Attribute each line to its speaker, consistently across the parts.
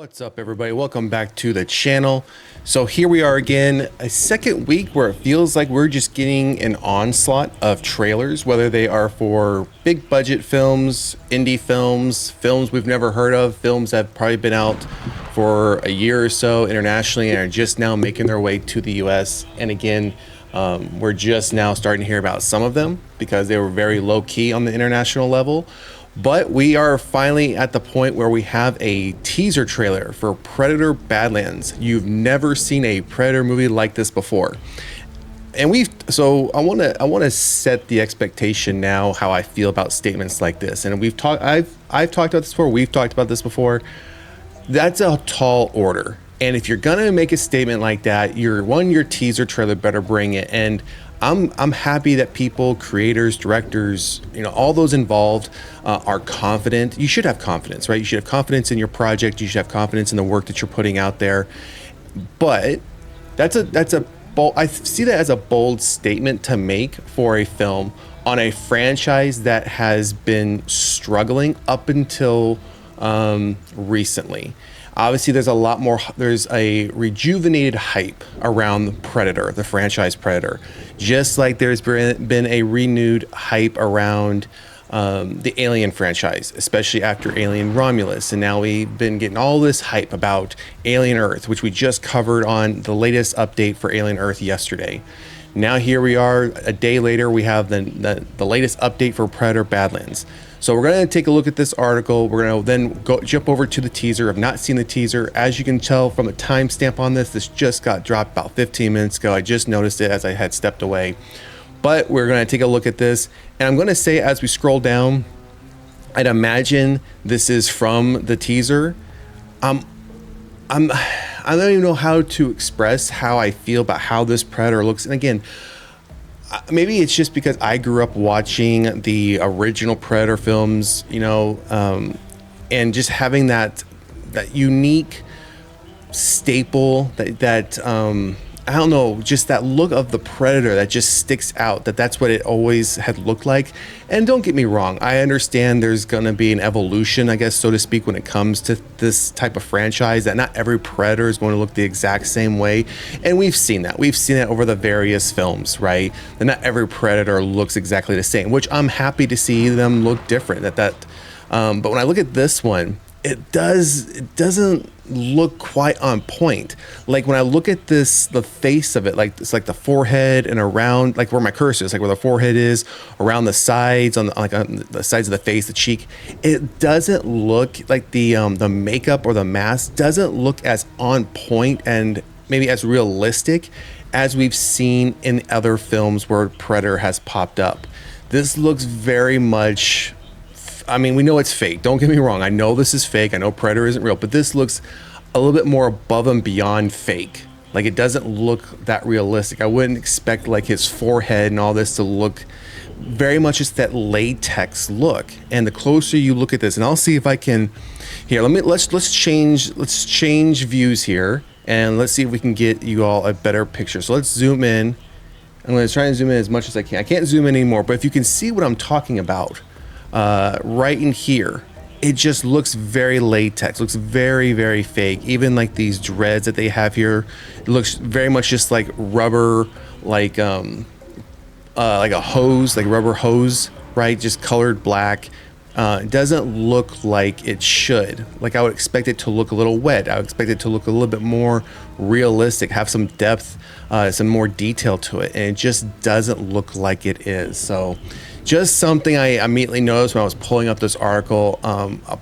Speaker 1: What's up, everybody? Welcome back to the channel. So here we are again, a second week where it feels like we're just getting an onslaught of trailers, whether they are for big budget films, indie films, films we've never heard of, films that have probably been out for a year or so internationally and are just now making their way to the US. And again, we're just now starting to hear about some of them because they were very low key on the international level. But we are finally at the point where we have a teaser trailer for Predator Badlands. You've never seen a Predator movie like this before. And I want to set the expectation now how I feel about statements like this. And I've talked about this before, we've talked about this before. That's a tall order. And if you're going to make a statement like that, your teaser trailer better bring it. And I'm happy that people, creators, directors, all those involved are confident. You should have confidence, right? You should have confidence in your project. You should have confidence in the work that you're putting out there. But that's a bold. I see that as a bold statement to make for a film on a franchise that has been struggling up until recently. Obviously, there's a rejuvenated hype around Predator, the franchise Predator, just like there's been a renewed hype around the Alien franchise, especially after Alien Romulus. And now we've been getting all this hype about Alien Earth, which we just covered on the latest update for Alien Earth yesterday. Now here we are, a day later, we have the latest update for Predator Badlands. So we're going to take a look at this article. We're going to then jump over to the teaser. I've not seen the teaser. As you can tell from the timestamp on this just got dropped about 15 minutes ago. I just noticed it as I had stepped away. But we're going to take a look at this. And I'm going to say as we scroll down, I'd imagine this is from the teaser. I don't even know how to express how I feel about how this Predator looks. And again, maybe it's just because I grew up watching the original Predator films, and just having that unique staple that I don't know, just that look of the Predator that just sticks out, that's what it always had looked like. And don't get me wrong, I understand there's going to be an evolution, I guess, so to speak, when it comes to this type of franchise, that not every Predator is going to look the exact same way. And we've seen that over the various films, right? That not every Predator looks exactly the same, which I'm happy to see them look different. But when I look at this one, it doesn't look quite on point. Like when I look at this, the face of it, like it's like the forehead and around, like where my cursor is, like where the forehead is, around the sides, on the sides of the face, the cheek. It doesn't look like the makeup or the mask doesn't look as on point and maybe as realistic as we've seen in other films where Predator has popped up. This looks very much, I mean, we know it's fake. Don't get me wrong. I know this is fake. I know Predator isn't real, but this looks a little bit more above and beyond fake. Like, it doesn't look that realistic. I wouldn't expect like his forehead and all this to look very much just that latex look. And the closer you look at this, and I'll see if I can here. Let's change views here, and let's see if we can get you all a better picture. So let's zoom in. I'm going to try and zoom in as much as I can. I can't zoom in anymore, but if you can see what I'm talking about. Right in here, it just looks very latex, looks very, very fake. Even like these dreads that they have here, it looks very much just like rubber, like a hose, like rubber hose, right? Just colored black. It doesn't look like it should. Like I would expect it to look a little wet. I would expect it to look a little bit more realistic, have some depth, some more detail to it. And it just doesn't look like it is. So just something I immediately noticed when I was pulling up this article.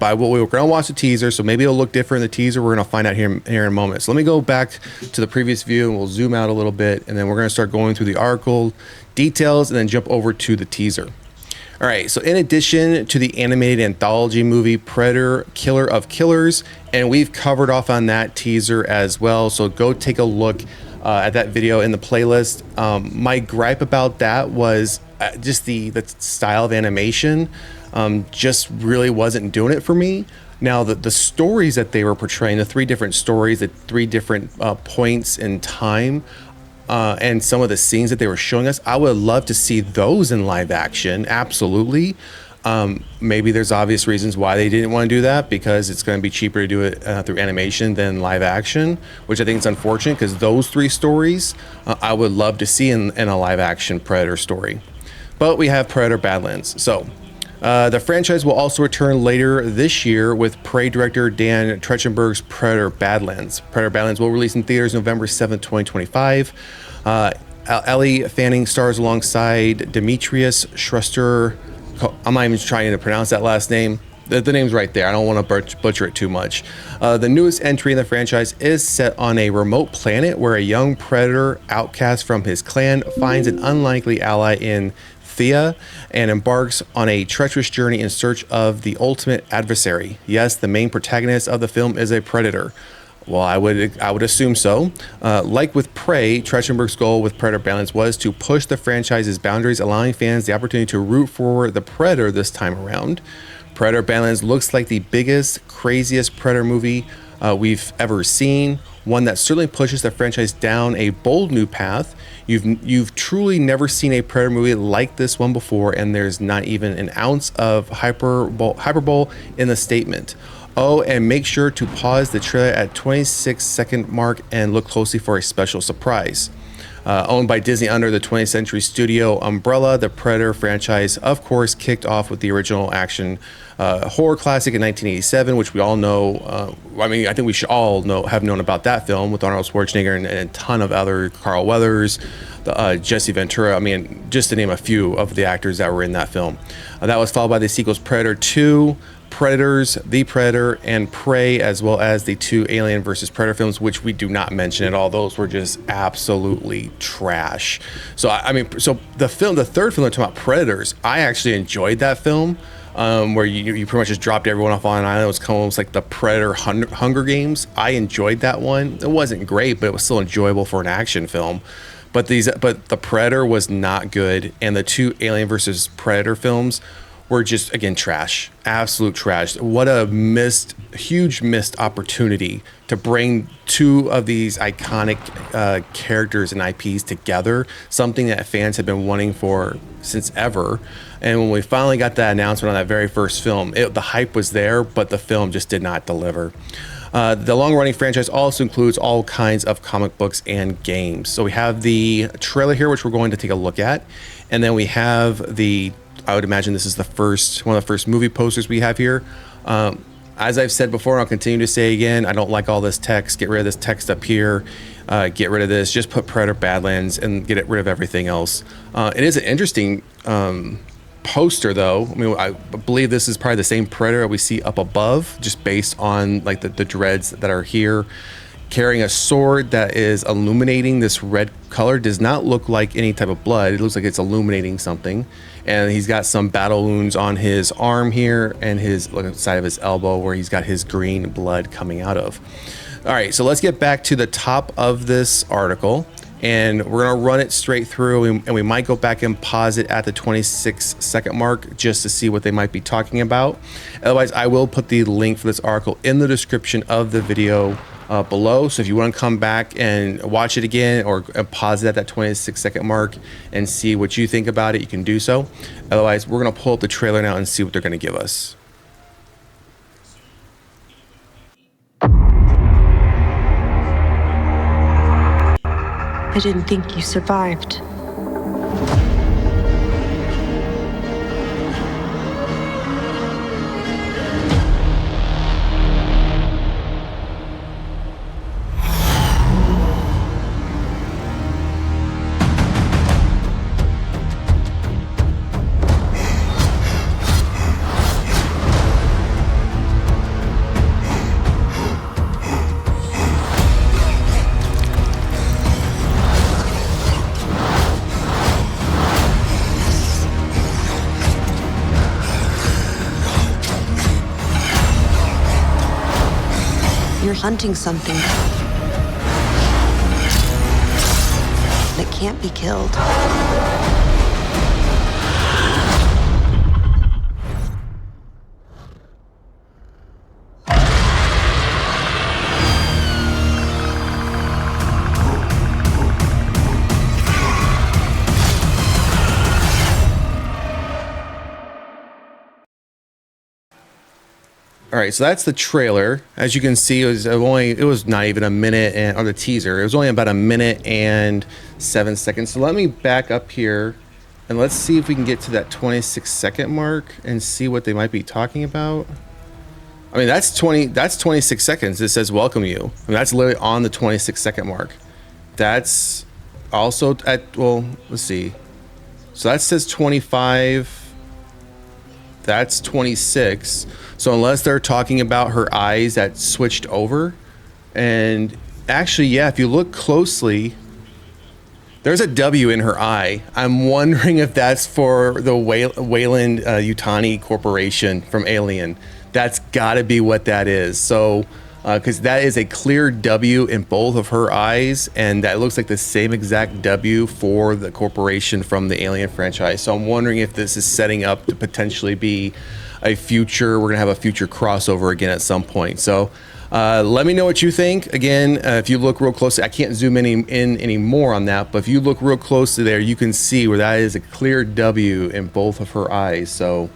Speaker 1: By what we were going to watch the teaser, so maybe it'll look different in the teaser. We're going to find out here in a moment. So let me go back to the previous view and we'll zoom out a little bit, and then we're going to start going through the article details and then jump over to the teaser. All right, so in addition to the animated anthology movie Predator, Killer of Killers, and we've covered off on that teaser as well, so go take a look at that video in the playlist. My gripe about that was just the style of animation just really wasn't doing it for me. Now, the stories that they were portraying, the three different stories at three different points in time, and some of the scenes that they were showing us, I would love to see those in live action, absolutely. Maybe there's obvious reasons why they didn't want to do that, because it's going to be cheaper to do it through animation than live action, which I think is unfortunate, because those three stories I would love to see in a live action Predator story. But we have Predator Badlands. So the franchise will also return later this year with Prey director Dan Trachtenberg's Predator Badlands. Predator Badlands will release in theaters November 7th, 2025. Ellie Fanning stars alongside Demetrius Schuster. I'm not even trying to pronounce that last name. The name's right there. I don't want to butcher it too much. The newest entry in the franchise is set on a remote planet where a young predator outcast from his clan finds an unlikely ally in Thea and embarks on a treacherous journey in search of the ultimate adversary. Yes, the main protagonist of the film is a predator. Well, I would assume so. Like with Prey, Trachtenberg's goal with Predator Badlands was to push the franchise's boundaries, allowing fans the opportunity to root for the Predator this time around. Predator Badlands looks like the biggest, craziest Predator movie we've ever seen. One that certainly pushes the franchise down a bold new path. You've truly never seen a Predator movie like this one before, and there's not even an ounce of hyperbole in the statement. Oh, and make sure to pause the trailer at 26-second mark and look closely for a special surprise. Owned by Disney under the 20th Century Studio umbrella, the Predator franchise, of course, kicked off with the original action horror classic in 1987, which we all know. I think we should all have known about that film with Arnold Schwarzenegger and a ton of other, Carl Weathers, Jesse Ventura. Just to name a few of the actors that were in that film. That was followed by the sequels Predator 2, Predators, The Predator, and Prey, as well as the two Alien vs. Predator films, which we do not mention at all. Those were just absolutely trash. So the third film, talking about Predators, I actually enjoyed that film, where you pretty much just dropped everyone off on an island. It was almost like the Predator Hunger Games. I enjoyed that one. It wasn't great, but it was still enjoyable for an action film. But the Predator was not good, and the two Alien vs. Predator films were just, again, trash. Absolute trash. What a huge missed opportunity to bring two of these iconic characters and IPs together, something that fans have been wanting for since ever. And when we finally got that announcement on that very first film, the hype was there, but the film just did not deliver. The long-running franchise also includes all kinds of comic books and games. So we have the trailer here, which we're going to take a look at. And then we have I would imagine this is one of the first movie posters we have here. As I've said before, and I'll continue to say again, I don't like all this text. Get rid of this text up here. Get rid of this. Just put Predator Badlands and get rid of everything else. It is an interesting poster, though. I believe this is probably the same Predator we see up above, just based on like the dreads that are here. Carrying a sword that is illuminating this red color. Does not look like any type of blood. It looks like it's illuminating something. And he's got some battle wounds on his arm here and his side of his elbow where he's got his green blood coming out of. All right, so let's get back to the top of this article, and we're gonna run it straight through, and we might go back and pause it at the 26-second mark just to see what they might be talking about. Otherwise, I will put the link for this article in the description of the video below. So if you want to come back and watch it again, or pause it at that 26-second mark and see what you think about it, you can do so. Otherwise, we're going to pull up the trailer now and see what they're going to give us.
Speaker 2: I didn't think you survived. You're hunting something that can't be killed.
Speaker 1: All right, so that's the trailer. As you can see, it was not even a minute, and or the teaser. It was only about a minute and 7 seconds. So let me back up here, and let's see if we can get to that 26-second mark and see what they might be talking about. I mean, that's 26 seconds. It says welcome you. I mean, that's literally on the 26-second mark. That's also at, well, let's see. So that says 25. That's 26. So unless they're talking about her eyes that switched over, and actually, yeah, if you look closely, there's a W in her eye. I'm wondering if that's for the Wayland Yutani Corporation from Alien. That's got to be what that is. So, because that is a clear W in both of her eyes, and that looks like the same exact W for the corporation from the Alien franchise. So I'm wondering if this is setting up to potentially be a future, we're gonna have a future crossover again at some point. So let me know what you think. Again, if you look real closely, I can't zoom in anymore on that, but if you look real closely there, you can see where that is a clear W in both of her eyes. So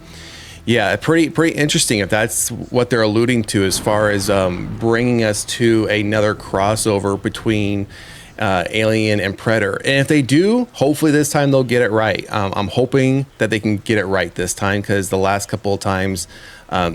Speaker 1: yeah, pretty interesting if that's what they're alluding to as far as bringing us to another crossover between Alien and Predator. And if they do, hopefully this time they'll get it right. I'm hoping that they can get it right this time, because the last couple of times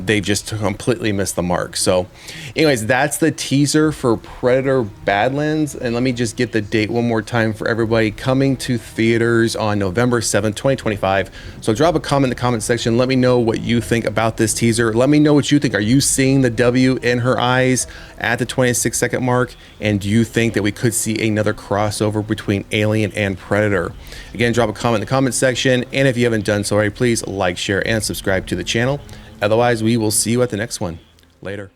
Speaker 1: they've just completely missed the mark. So anyways, that's the teaser for Predator Badlands. And let me just get the date one more time for everybody. Coming to theaters on November 7th, 2025. So drop a comment in the comment section. Let me know what you think about this teaser. Let me know what you think. Are you seeing the W in her eyes at the 26-second mark? And do you think that we could see another crossover between Alien and Predator? Again, drop a comment in the comment section. And if you haven't done so already, please like, share, and subscribe to the channel. Otherwise, we will see you at the next one. Later.